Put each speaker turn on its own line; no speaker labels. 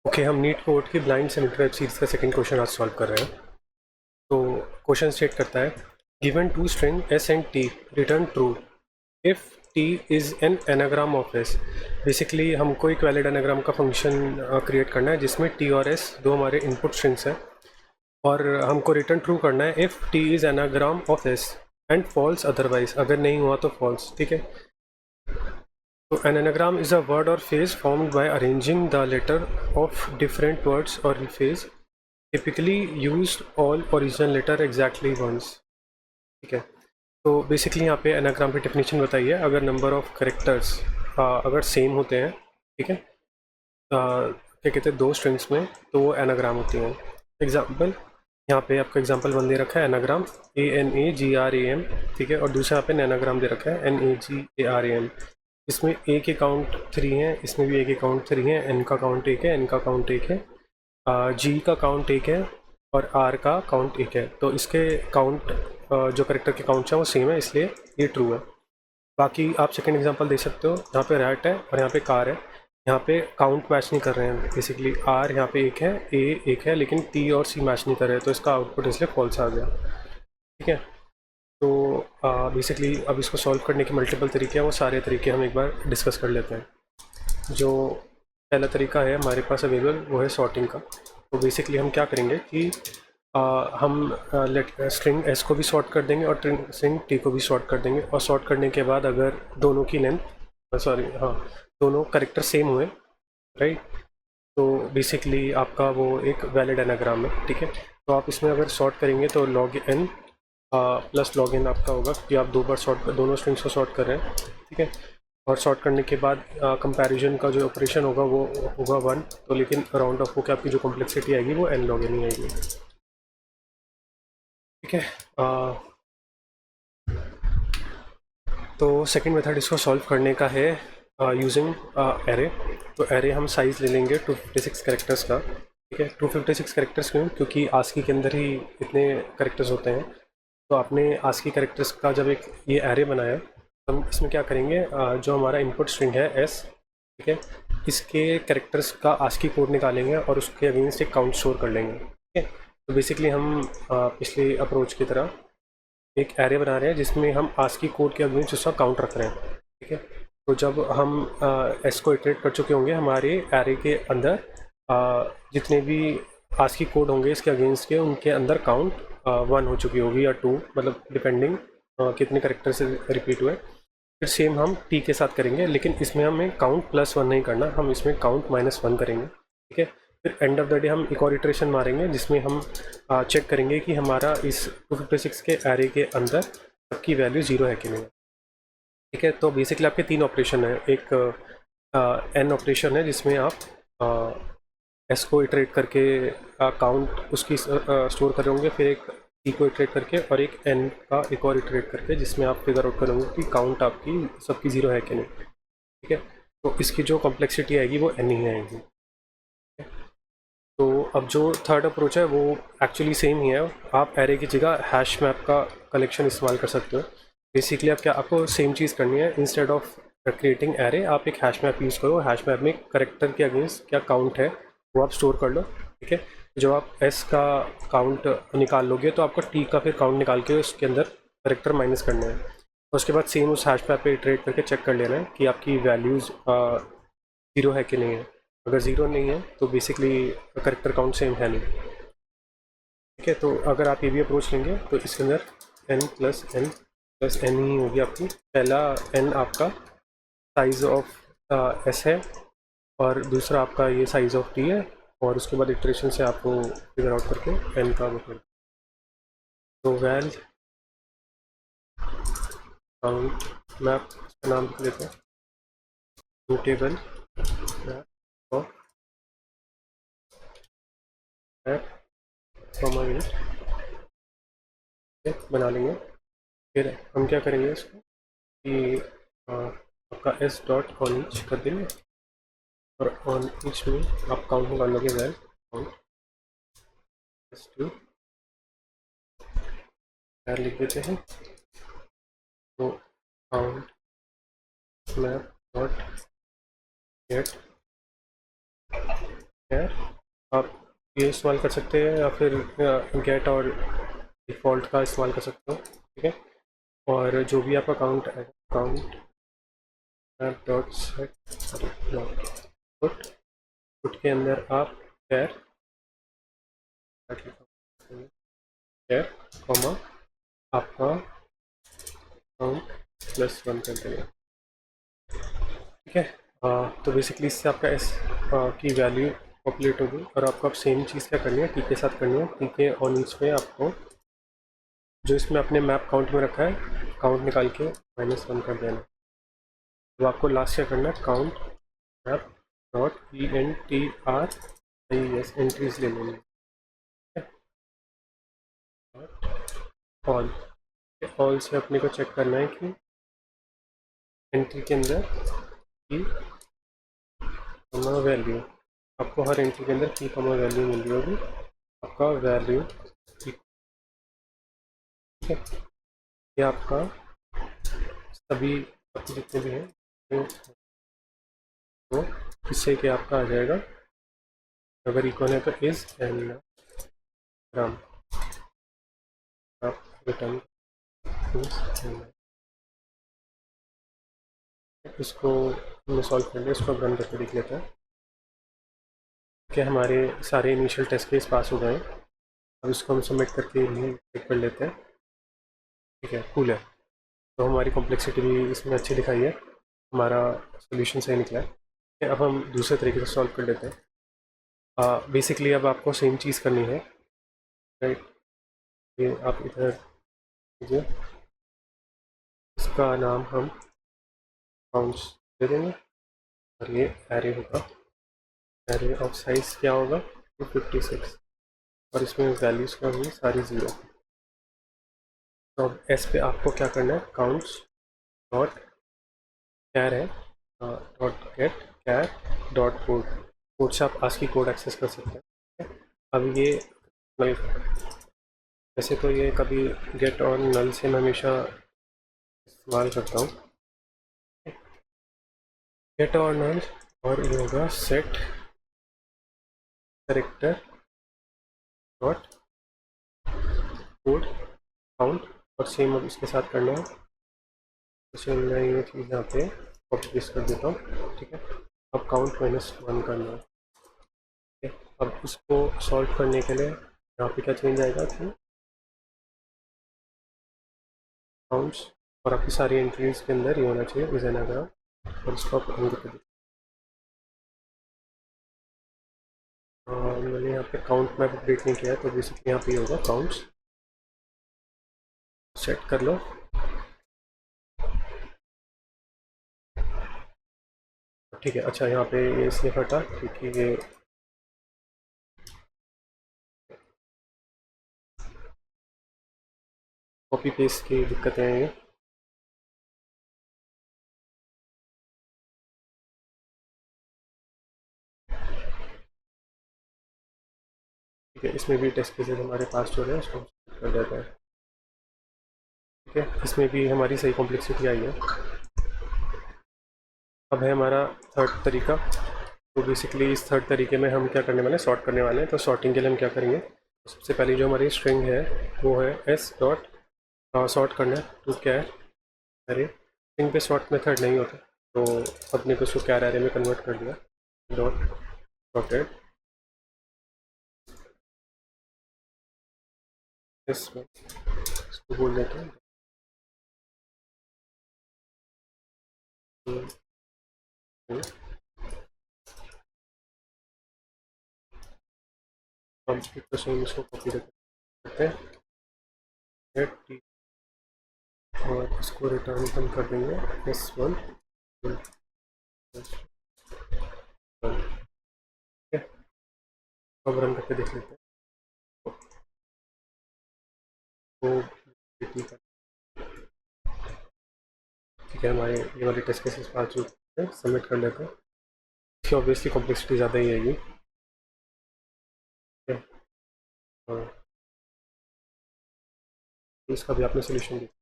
Okay, हम NeetCode की blind symmetry web series का सेकंड क्वेश्चन आज सॉल्व कर रहे हैं। तो क्वेश्चन स्टेट करता है, given two string S and T return true if T is an anagram of S. Basically हमको एक वैलिड एनाग्राम का फंक्शन क्रिएट करना है जिसमें टी और एस दो हमारे इनपुट स्ट्रिंग्स हैं, और हमको रिटर्न ट्रू करना है if T is anagram of S and false otherwise, अगर नहीं हुआ तो फॉल्स। ठीक है, तो an anagram is a word or phrase formed by arranging the letter of different words or phrase, typically used all original letter exactly once। ठीक है, तो बेसिकली यहाँ पे एनाग्राम की डेफिनेशन बताइए। अगर नंबर ऑफ करेक्टर्स अगर सेम होते हैं, ठीक है, क्या कहते हैं, दो स्ट्रिंग्स में, तो वो एनाग्राम होती हैं। एग्जाम्पल, यहाँ पे आपका एग्जाम्पल वन दे रखा है एनाग्राम ANAGRAM, ठीक है, और दूसरा यहाँ पे एनाग्राम दे रखा है NAGARAM। इसमें ए के काउंट 3 है, इसमें भी ए के काउंट 3 है, एन का काउंट 1 है, एन का काउंट 1 है, जी का काउंट 1 है और आर का काउंट 1 है। तो इसके काउंट जो करेक्टर के काउंट्स हैं वो सेम है, इसलिए ये ट्रू है। बाकी आप सेकंड एग्जांपल दे सकते हो, यहाँ पे रैट है और यहाँ पे कार है। यहाँ पे काउंट मैच नहीं कर रहे हैं, बेसिकली आर यहाँ पे 1 है, ए 1 है, लेकिन टी और सी मैच नहीं कर रहे हैं, तो इसका आउटपुट इसलिए फॉल्स आ गया। ठीक है, तो बेसिकली अब इसको सॉल्व करने के मल्टीपल तरीके हैं, वो सारे तरीके हम एक बार डिस्कस कर लेते हैं। जो पहला तरीका है हमारे पास अवेलेबल, वो है सॉर्टिंग का। तो बेसिकली हम क्या करेंगे कि हम स्ट्रिंग एस को भी सॉर्ट कर देंगे और स्ट्रिंग टी को भी सॉर्ट कर देंगे, और सॉर्ट करने के बाद अगर दोनों की लेंथ दोनों करेक्टर सेम हुए, राइट, तो बेसिकली आपका वो एक वैलिड एनाग्राम है। ठीक है, तो आप इसमें अगर सॉर्ट करेंगे तो log N plus log N आपका होगा कि आप दो बार दोनों स्ट्रिंग्स को सॉर्ट कर रहे हैं। ठीक है, और सॉर्ट करने के बाद कंपैरिजन का जो ऑपरेशन होगा वो होगा 1, तो लेकिन राउंड ऑफ होकर आपकी जो कॉम्प्लेक्सिटी आएगी वो एन लॉग एन ही आएगी। ठीक है, तो सेकंड मेथड इसको सॉल्व करने का है यूजिंग एरे। तो एरे हम साइज़ ले लेंगे 256 कैरेक्टर्स का। ठीक है, 256 कैरेक्टर्स क्यों? क्योंकि आस्की के अंदर ही इतने कैरेक्टर्स होते हैं। तो आपने आस्की कैरेक्टर्स का जब एक ये एरे बनाया, हम इसमें क्या करेंगे, जो हमारा इनपुट स्ट्रिंग है एस, ठीक है, इसके कैरेक्टर्स का आस्की कोड निकालेंगे और उसके अगेंस्ट एक काउंट स्टोर कर लेंगे। ठीक है, तो बेसिकली हम पिछले अप्रोच की तरह एक एरे बना रहे हैं जिसमें हम आस्की कोड के अगेंस्ट उसका काउंट रख रहे हैं। ठीक है, तो जब हम एस को इटरेट कर चुके होंगे, हमारे एरे के अंदर जितने भी आस्की कोड होंगे इसके अगेंस्ट के, उनके अंदर काउंट 1 हो चुकी होगी या 2, मतलब डिपेंडिंग कितने करेक्टर से रिपीट हुए। फिर सेम हम टी के साथ करेंगे, लेकिन इसमें हमें काउंट +1 नहीं करना, हम इसमें काउंट -1 करेंगे। ठीक है, फिर एंड ऑफ द डे हम एक और इटरेशन मारेंगे जिसमें हम चेक करेंगे कि हमारा इस 256 के एरे के अंदर सबकी वैल्यू 0 है कि नहीं। ठीक है, तो बेसिकली आपके 3 ऑपरेशन है। एक एन ऑपरेशन है जिसमें आप एस को इटरेट करके काउंट उसकी स्टोर कर होंगे, फिर एक टी को इटरेट करके, और एक एन का एक और इटरेट करके जिसमें आप फिगर आउट करोगे कि काउंट आपकी सबकी 0 है कि नहीं। ठीक है, तो इसकी जो कॉम्प्लेक्सिटी आएगी वो एन ही आएगी। तो अब जो थर्ड अप्रोच है वो एक्चुअली सेम ही है, आप एरे की जगह हैश मैप का कलेक्शन इस्तेमाल कर सकते हो। बेसिकली आप आपको सेम चीज़ करनी है, इंस्टेड ऑफ क्रिएटिंग एरे आप एक हैश मैप यूज़ करो। हैश मैप में करेक्टर के अगेंस्ट क्या काउंट है वो आप स्टोर कर लो। ठीक है, जब आप एस का काउंट निकाल लोगे तो आपको टी का फिर काउंट निकाल के उसके अंदर करेक्टर माइनस करने हैं। उसके बाद सेम उस हैश मैप पे इटरेट करके चेक कर लेना है कि आपकी वैल्यूज़ 0 है कि नहीं है। अगर 0 नहीं है तो बेसिकली करेक्टर काउंट सेम है नहीं। ठीक है, तो अगर आप ये भी अप्रोच लेंगे तो इसके अंदर n+n ही होगी आपकी। पहला n आपका साइज़ ऑफ एस है और दूसरा आपका ये साइज़ ऑफ टी है, और उसके बाद इटरेशन से आपको फिगर आउट करके n का मतलब, तो वैल काउंट मैप का नाम लिख लेते हैं, टेबल मैप बना लेंगे। फिर हम क्या करेंगे इसको कि आपका एस डॉट ऑन ईच कर देंगे, और ऑन ईच में आप काउंट निकाल लोगे, वैल काउंट एस टू लिख देते हैं। तो काउंट मैप डॉट गेट खैर आप ये इस्तेमाल कर सकते हैं या फिर गेट और डिफ़ॉल्ट का इस्तेमाल कर सकते हो, ठीक है। और जो भी आपका अकाउंट है, account dot set dot put, put के अंदर आप खैर कॉमा आपका अकाउंट +1 कर देंगे, ठीक है। तो बेसिकली इससे आपका एस की वैल्यू पॉपुलेट होगी और आपको अब सेम चीज़ क्या करनी है, टी के साथ करनी है। टी के ऑन ईच पे आपको जो इसमें अपने मैप काउंट में रखा है, काउंट निकाल के -1 कर देना। तो आपको लास्ट क्या करना है, count map dot ENTRIES entries ले लेनी है, ऑल। ऑल से अपने को चेक करना है कि एंट्री के अंदर की कॉमा वैल्यू, आपको हर एंट्री के अंदर की कॉमा वैल्यू मिल रही होगी, आपका वैल्यू, ठीक है। ये आपका सभी आपके जितने भी हैं तो इससे कि आपका आ जाएगा, अगर इक्वल है तो इज एन ग्राम, आप रिटर्न इसको हमने सॉल्व कर लिया, इसको अब रन करके देख लेते हैं कि हमारे सारे इनिशियल टेस्ट केस पास हो गए। अब इसको हम सबमिट करके भी चेक कर लेते हैं, ठीक है। कूल है, तो हमारी कॉम्प्लेक्सिटी भी इसमें अच्छी दिखाई है, हमारा सोल्यूशन सही निकला है। अब हम दूसरे तरीके से सॉल्व कर लेते हैं। बेसिकली अब आपको सेम चीज़ करनी है, राइट। ये आप इधर कीजिए, इसका नाम हम काउंट्स दे देंगे और ये एरे होगा, एरे ऑफ साइज क्या होगा 256 और इसमें वैल्यूज़ क्या होंगी सारी 0। तो अब एस पे आपको क्या करना है, काउंट्स डॉट कैर है डॉट गेट कैर डॉट कोड, कोड से आप आज की कोड एक्सेस कर सकते हैं। अब ये नल, वैसे तो ये कभी गेट और नल से मैं हमेशा इस्तेमाल करता हूँ, गेट और नल, और ये होगा set character dot code count, और सेम अब इसके साथ करना है, तो मैं ये चीज़ यहाँ पे कॉपी पेस्ट कर देता हूँ, ठीक है। अब काउंट -1 करना है, ठीक है। अब इसको सॉल्व करने के लिए यहाँ पे क्या चेंज आएगा कि काउंट्स और आपकी सारी एंट्रीज के अंदर ये होना चाहिए इज एन अगर, और इसको आप रन कर दीजिए। मैंने यहाँ पे काउंट मैप अपडेट नहीं किया है, तो बेसिकली यहाँ पे ये होगा काउंट्स, सेट कर लो, ठीक है। अच्छा यहाँ पे ये इसलिए फटा क्योंकि ये कॉपी पेस्ट की दिक्कतें हैं ये, ठीक है। इसमें भी टेस्ट केसेस हमारे पास जो है उसको कर देता है, ठीक है। इसमें भी हमारी सही कॉम्प्लेक्सिटी आई है। अब है हमारा थर्ड तरीका, तो बेसिकली इस थर्ड तरीके में हम क्या करने वाले हैं, सॉर्ट करने वाले हैं। तो सॉर्टिंग के लिए हम क्या करेंगे, सबसे पहले जो हमारी स्ट्रिंग है वो है एस डॉट सॉर्ट करना है टू कैर एरे। स्ट्रिंग पे सॉर्ट मेथड नहीं होता, तो अपने को उसको कैर एरे में कन्वर्ट कर दिया, डॉट डॉटेड इसको बोल देते हैं हम इसको कॉपी करते हैं और इसको रिटर्न हम कर देंगे S1 ठीक है। अब रन करके देख लेते हैं, तो ठीक है। हमारे ये वाले टेस्ट केसेस आ चुके हैं, सबमिट कर लेते हैं। इसकी ऑब्वियसली कॉम्प्लेक्सिटी ज़्यादा ही आएगी, ठीक है। इसका भी आपने सोल्यूशन दिया।